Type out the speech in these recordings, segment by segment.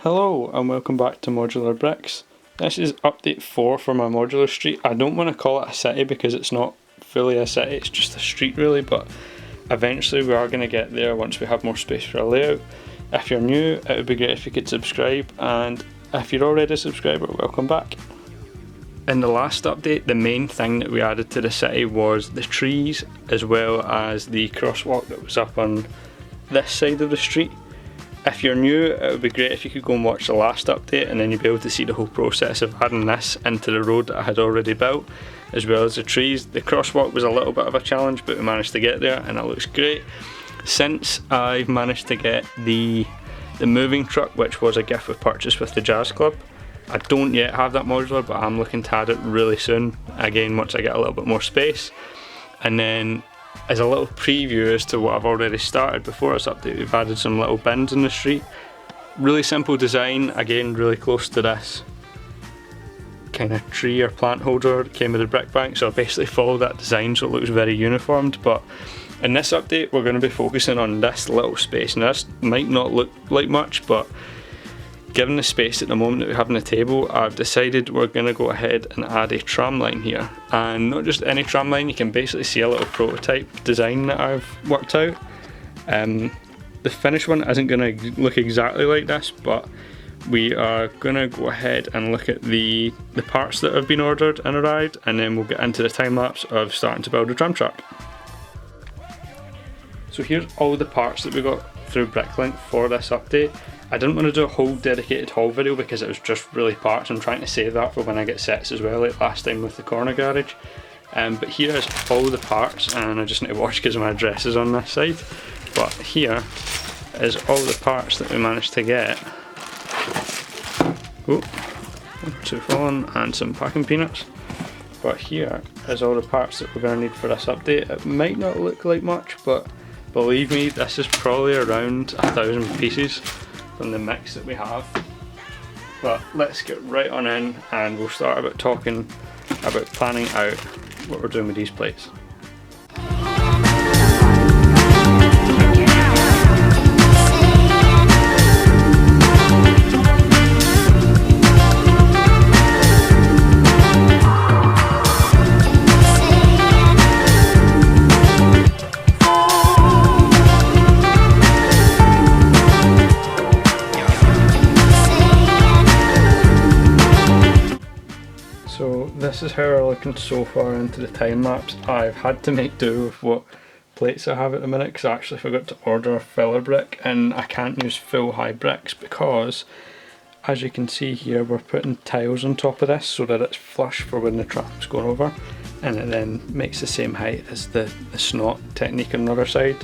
Hello and welcome back to Modular Bricks. This is update 4 for my modular street. I don't want to call it a city because it's not fully a city, it's just a street really, but eventually we are going to get there once we have more space for a layout. If you're new, it would be great if you could subscribe, and if you're already a subscriber, welcome back. In the last update, the main thing that we added to the city was the trees as well as the crosswalk that was up on this side of the street. If you're new, it would be great if you could go and watch the last update, and then you'll be able to see the whole process of adding this into the road that I had already built, as well as the trees. The crosswalk was a little bit of a challenge, but we managed to get there and it looks great. Since I've managed to get the moving truck, which was a gift with purchase with the Jazz Club, I don't yet have that modular, but I'm looking to add it really soon, again once I get a little bit more space. And then as a little preview as to what I've already started before this update, we've added some little bins in the street. Really simple design, again really close to this kind of tree or plant holder that came with the brick bank, so I basically followed that design so it looks very uniformed. But in this update we're going to be focusing on this little space. Now this might not look like much, but given the space at the moment that we have on the table, I've decided we're going to go ahead and add a tram line here. And not just any tram line, you can basically see a little prototype design that I've worked out. The finished one isn't going to look exactly like this, but we are going to go ahead and look at the parts that have been ordered and arrived, and then we'll get into the time lapse of starting to build a tram track. So here's all the parts that we got through Bricklink for this update. I didn't want to do a whole dedicated haul video because it was just really parts. I'm trying to save that for when I get sets as well, like last time with the corner garage. But here is all the parts, and I just need to watch because my address is on this side. But here is all the parts that we managed to get. Oh, 2 fallen and some packing peanuts. But here is all the parts that we're going to need for this update. It might not look like much, but believe me, this is probably around 1,000 pieces from the mix that we have. But let's get right on in and we'll start about talking about planning out what we're doing with these plates. So this is how we're looking so far into the time lapse. I've had to make do with what plates I have at the minute because I actually forgot to order a filler brick, and I can't use full high bricks because, as you can see here, we're putting tiles on top of this so that it's flush for when the tram's going over, and it then makes the same height as the snot technique on the other side.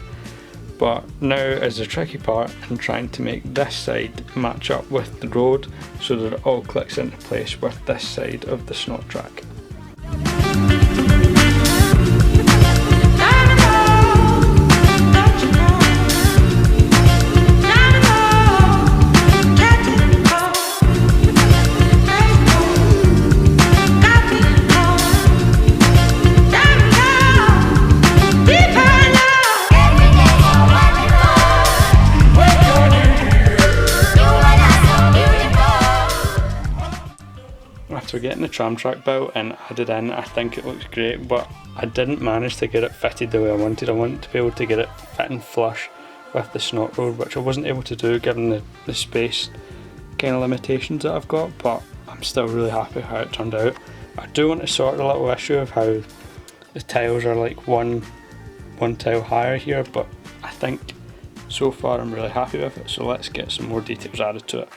But now is the tricky part in trying to make this side match up with the road so that it all clicks into place with this side of the snot track. After getting the tram track built and added in, I think it looks great, but I didn't manage to get it fitted the way I wanted. I wanted to be able to get it fitting flush with the snot road, which I wasn't able to do given the space kind of limitations that I've got, but I'm still really happy how it turned out. I do want to sort the little issue of how the tiles are like one tile higher here, but I think so far I'm really happy with it, so let's get some more details added to it.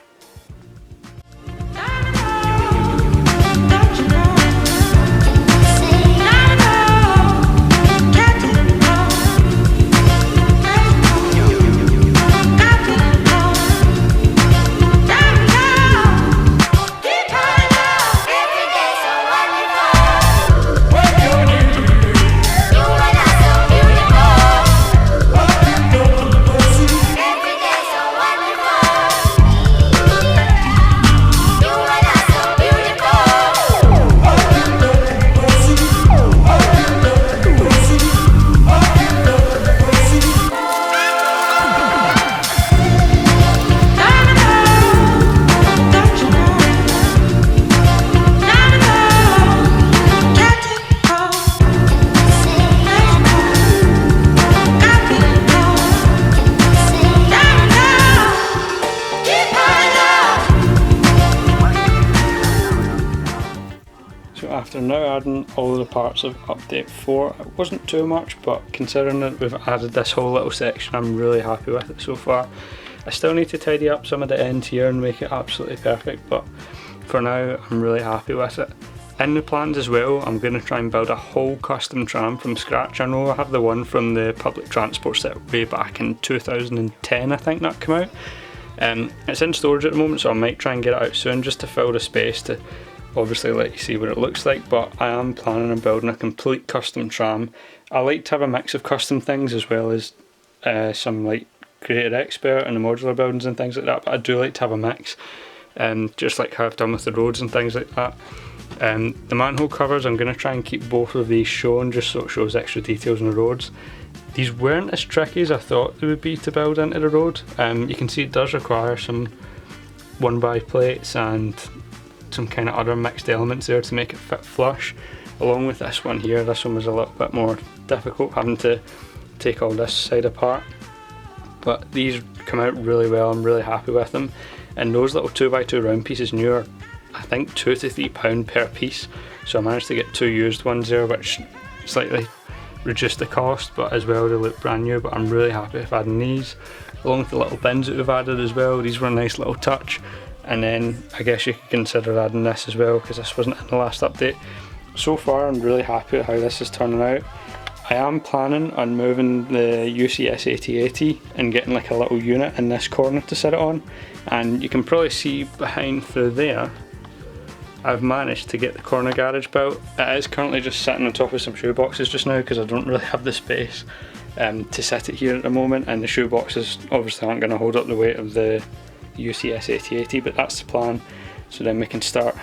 After now adding all of the parts of update 4, it wasn't too much, but considering that we've added this whole little section, I'm really happy with it so far. I still need to tidy up some of the ends here and make it absolutely perfect, but for now I'm really happy with it. In the plans as well, I'm going to try and build a whole custom tram from scratch. I know I have the one from the public transport set way back in 2010, I think that came out. It's in storage at the moment, so I might try and get it out soon just to fill the space to obviously let you see what it looks like, but I am planning on building a complete custom tram. I like to have a mix of custom things as well as some like Creator Expert and the modular buildings and things like that, but I do like to have a mix, just like how I've done with the roads and things like that. The manhole covers, I'm going to try and keep both of these shown just so it shows extra details on the roads. These weren't as tricky as I thought they would be to build into the road. You can see it does require some 1x plates and some kind of other mixed elements there to make it fit flush. Along with this one here, this one was a little bit more difficult, having to take all this side apart. But these come out really well, I'm really happy with them. And those little 2x2 round pieces new are I think £2 to £3 per piece, so I managed to get 2 used ones there, which slightly reduced the cost, but as well they look brand new. But I'm really happy with adding these, along with the little bins that we've added as well. These were a nice little touch. And then I guess you could consider adding this as well, because this wasn't in the last update. So far I'm really happy with how this is turning out. I am planning on moving the UCS 8080 and getting like a little unit in this corner to sit it on, and you can probably see behind through there I've managed to get the corner garage built. It is currently just sitting on top of some shoe boxes just now because I don't really have the space to sit it here at the moment, and the shoe boxes obviously aren't going to hold up the weight of the UCS 8080, but that's the plan. So then we can start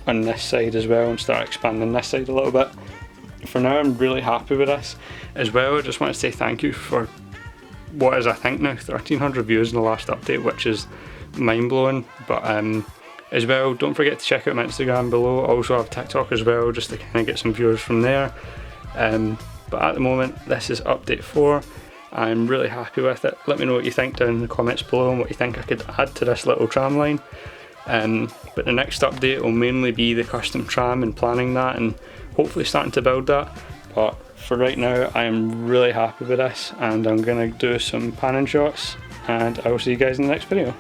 on this side as well and start expanding this side a little bit. For now I'm really happy with this. As well, I just want to say thank you for what is I think now 1300 views in the last update, which is mind blowing. But as well, don't forget to check out my Instagram below. I also have TikTok as well, just to kind of get some viewers from there. But at the moment this is update 4. I'm really happy with it. Let me know what you think down in the comments below and what you think I could add to this little tram line. But the next update will mainly be the custom tram and planning that and hopefully starting to build that. But for right now I am really happy with this, and I'm going to do some panning shots, and I will see you guys in the next video.